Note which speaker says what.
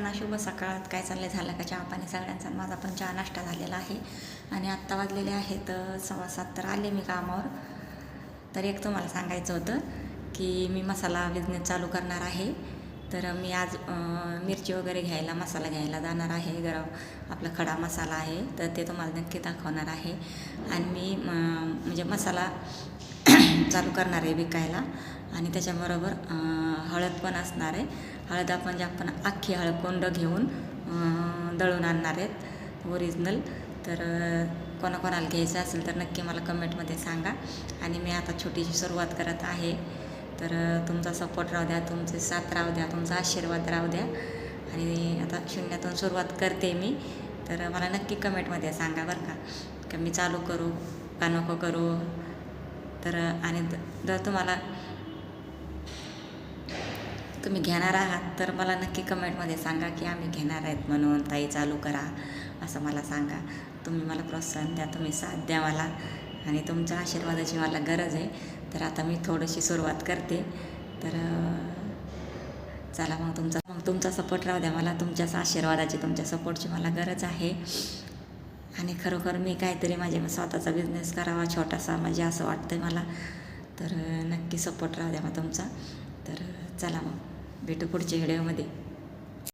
Speaker 1: सगळ्यांना शुभ सकाळ. काय चाललंय, झालं का चहा पाणी सगळ्यांचा? माझा पण चहा नाश्ता झालेला आहे आणि आत्ता वाजलेले आहेत 6:15. तर आले मी कामावर. तर एक तुम्हाला सांगायचं होतं की मी मसाला बिझनेस चालू करणार आहे. तर मी आज मिरची वगैरे घ्यायला, मसाला घ्यायला जाणार आहे. आपला खडा मसाला आहे, तर ते तुम्हाला नक्की दाखवणार आहे. आणि मी म्हणजे मसाला चालू करणार आहे विकायला. आणि त्याच्याबरोबर हळद पण असणार आहे. हळद आपण अख्खी हळद कोंड घेऊन दळून आणणार आहेत ओरिजिनल. तर कोणाकोणाला घ्यायचं असेल तर नक्की मला कमेंटमध्ये सांगा. आणि मी आता छोटीशी सुरुवात करत आहे. तर तुमचा सपोर्ट राहू द्या, तुमचे साथ राहू द्या, तुमचा आशीर्वाद राहू द्या. आणि आता शून्यातून सुरुवात करते मी. तर मला नक्की कमेंटमध्ये सांगा बरं का मी चालू करू का नको करू. तर आणि जर तुम्ही घेणार आहात तर मला नक्की कमेंटमध्ये सांगा की आम्ही घेणार आहेत म्हणून, ताई चालू करा असं मला सांगा. तुम्ही मला प्रोत्साहन द्या, तुम्ही साथ द्या मला, आणि तुमच्या आशीर्वादाची मला गरज आहे. तर आता मी थोडीशी सुरुवात करते. तर चला मग तुमचा सपोर्ट राहू द्या मला, तुमच्याच आशीर्वादाची, तुमच्या सपोर्टची मला गरज आहे. आणि खरोखर मी काहीतरी माझ्या स्वतःचा बिझनेस करावा छोटासा, म्हणजे असं वाटतं मला. तर नक्की सपोर्ट राहू द्या मग तुमचा. तर चला मग भेटू पुढच्या व्हिडिओमध्ये.